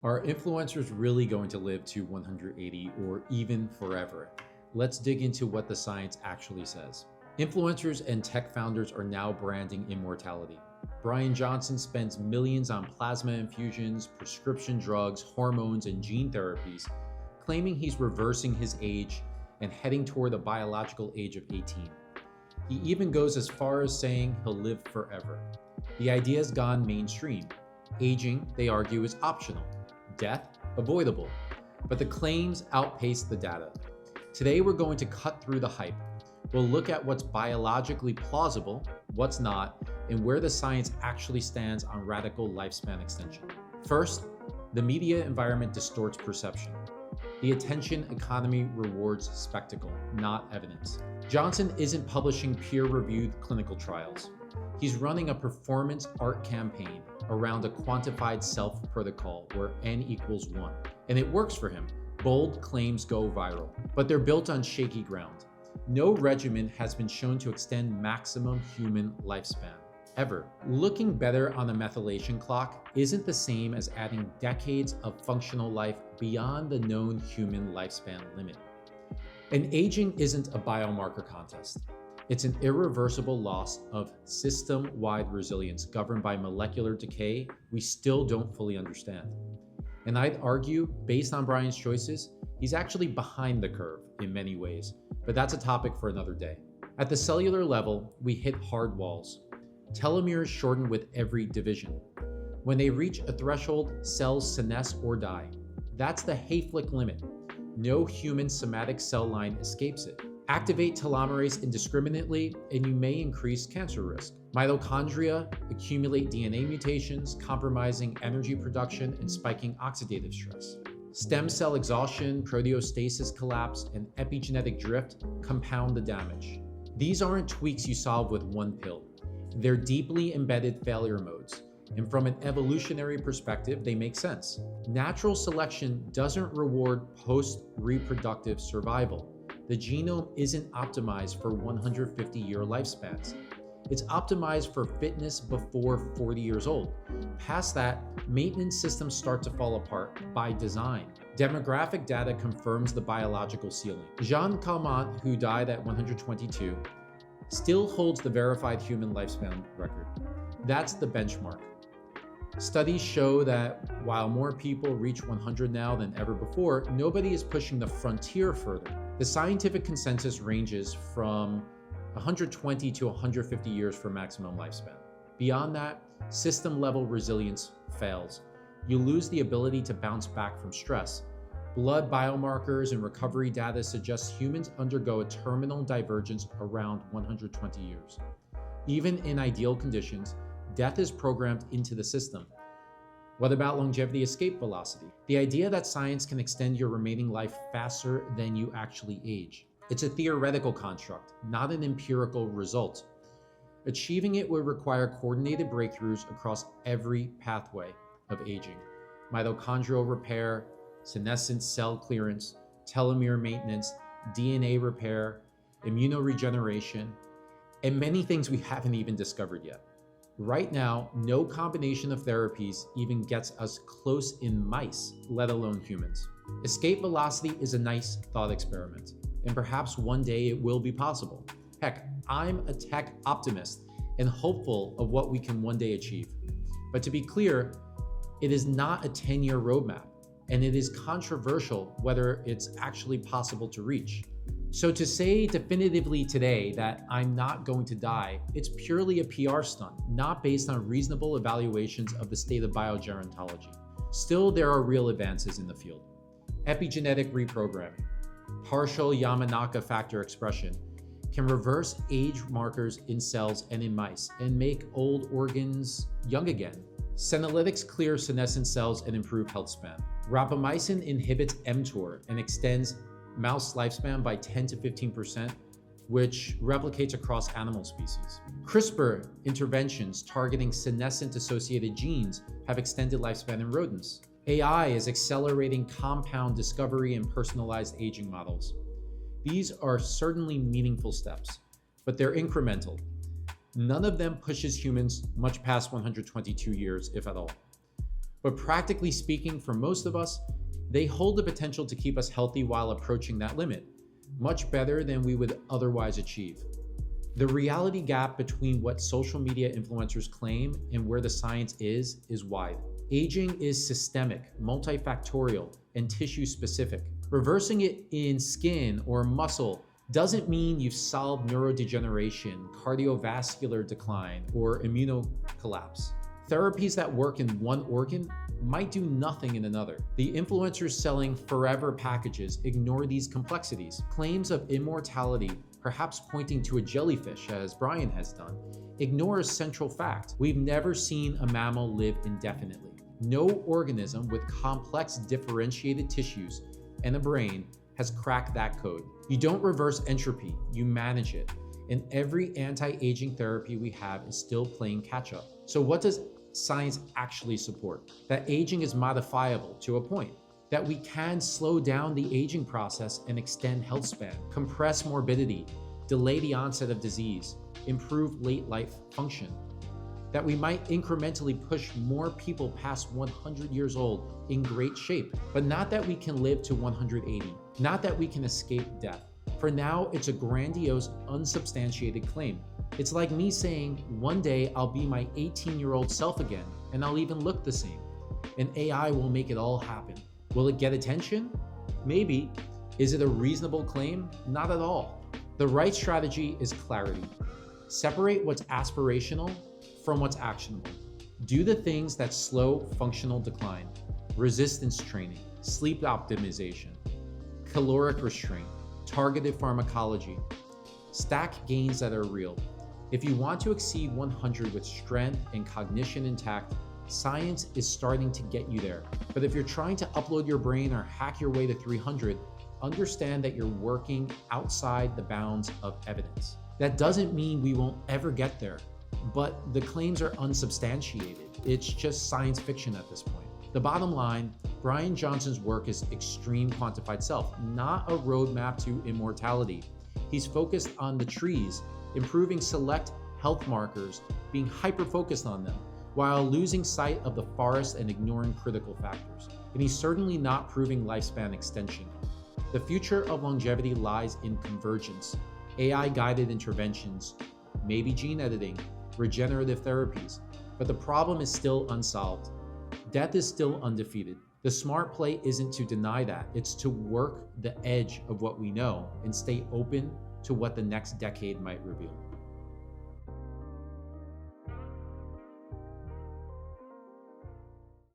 Are influencers really going to live to 180 or even forever? Let's dig into what the science actually says. Influencers and tech founders are now branding immortality. Bryan Johnson spends millions on plasma infusions, prescription drugs, hormones, and gene therapies, claiming he's reversing his age and heading toward the biological age of 18. He even goes as far as saying he'll live forever. The idea has gone mainstream. Aging, they argue, is optional. Death, avoidable. But the claims outpace the data. Today, we're going to cut through the hype. We'll look at what's biologically plausible, what's not, and where the science actually stands on radical lifespan extension. First, the media environment distorts perception. The attention economy rewards spectacle, not evidence. Johnson isn't publishing peer-reviewed clinical trials. He's running a performance art campaign around a quantified self protocol where n equals 1. And it works for him. Bold claims go viral, but they're built on shaky ground. No regimen has been shown to extend maximum human lifespan, ever. Looking better on a methylation clock isn't the same as adding decades of functional life beyond the known human lifespan limit. And aging isn't a biomarker contest. It's an irreversible loss of system-wide resilience governed by molecular decay we still don't fully understand. And I'd argue, based on Bryan's choices, he's actually behind the curve in many ways, but that's a topic for another day. At the cellular level, we hit hard walls. Telomeres shorten with every division. When they reach a threshold, cells senesce or die. That's the Hayflick limit. No human somatic cell line escapes it. Activate telomerase indiscriminately, and you may increase cancer risk. Mitochondria accumulate DNA mutations, compromising energy production and spiking oxidative stress. Stem cell exhaustion, proteostasis collapse, and epigenetic drift compound the damage. These aren't tweaks you solve with one pill. They're deeply embedded failure modes, and from an evolutionary perspective, they make sense. Natural selection doesn't reward post-reproductive survival. The genome isn't optimized for 150-year lifespans. It's optimized for fitness before 40 years old. Past that, maintenance systems start to fall apart by design. Demographic data confirms the biological ceiling. Jean Calment, who died at 122, still holds the verified human lifespan record. That's the benchmark. Studies show that while more people reach 100 now than ever before, nobody is pushing the frontier further. The scientific consensus ranges from 120 to 150 years for maximum lifespan. Beyond that, system-level resilience fails. You lose the ability to bounce back from stress. Blood biomarkers and recovery data suggest humans undergo a terminal divergence around 120 years. Even in ideal conditions, death is programmed into the system. What about longevity escape velocity? The idea that science can extend your remaining life faster than you actually age. It's a theoretical construct, not an empirical result. Achieving it would require coordinated breakthroughs across every pathway of aging: mitochondrial repair, senescent cell clearance, telomere maintenance, DNA repair, immunoregeneration, and many things we haven't even discovered yet. Right now, no combination of therapies even gets us close in mice, let alone humans. Escape velocity is a nice thought experiment, and perhaps one day it will be possible. Heck, I'm a tech optimist and hopeful of what we can one day achieve. But to be clear, it is not a 10-year roadmap, and it is controversial whether it's actually possible to reach. So to say definitively today that I'm not going to die, it's purely a PR stunt, not based on reasonable evaluations of the state of biogerontology. Still, there are real advances in the field. Epigenetic reprogramming, partial Yamanaka factor expression, can reverse age markers in cells and in mice and make old organs young again. Senolytics clear senescent cells and improve health span. Rapamycin inhibits mTOR and extends mouse lifespan by 10 to 15%, which replicates across animal species. CRISPR interventions targeting senescent-associated genes have extended lifespan in rodents. AI is accelerating compound discovery and personalized aging models. These are certainly meaningful steps, but they're incremental. None of them pushes humans much past 122 years, if at all. But practically speaking, for most of us, they hold the potential to keep us healthy while approaching that limit, much better than we would otherwise achieve. The reality gap between what social media influencers claim and where the science is wide. Aging is systemic, multifactorial, and tissue specific. Reversing it in skin or muscle doesn't mean you've solved neurodegeneration, cardiovascular decline, or immunocollapse. Therapies that work in one organ might do nothing in another. The influencers selling forever packages ignore these complexities. Claims of immortality, perhaps pointing to a jellyfish, as Bryan has done, ignore a central fact. We've never seen a mammal live indefinitely. No organism with complex differentiated tissues and a brain has cracked that code. You don't reverse entropy, you manage it. And every anti-aging therapy we have is still playing catch up. So what does science actually support? That aging is modifiable to a point, that we can slow down the aging process and extend health span, compress morbidity, delay the onset of disease, improve late life function, that we might incrementally push more people past 100 years old in great shape, but not that we can live to 180, not that we can escape death. For now, it's a grandiose, unsubstantiated claim. It's like me saying, one day I'll be my 18-year-old self again, and I'll even look the same. And AI will make it all happen. Will it get attention? Maybe. Is it a reasonable claim? Not at all. The right strategy is clarity. Separate what's aspirational from what's actionable. Do the things that slow functional decline, resistance training, sleep optimization, caloric restraint, targeted pharmacology. Stack gains that are real. If you want to exceed 100 with strength and cognition intact, science is starting to get you there. But if you're trying to upload your brain or hack your way to 300, understand that you're working outside the bounds of evidence. That doesn't mean we won't ever get there, but the claims are unsubstantiated. It's just science fiction at this point. The bottom line, Bryan Johnson's work is extreme quantified self, not a roadmap to immortality. He's focused on the trees, improving select health markers, being hyper-focused on them, while losing sight of the forest and ignoring critical factors. And he's certainly not proving lifespan extension. The future of longevity lies in convergence, AI-guided interventions, maybe gene editing, regenerative therapies, but the problem is still unsolved. Death is still undefeated. The smart play isn't to deny that, it's to work the edge of what we know and stay open to what the next decade might reveal.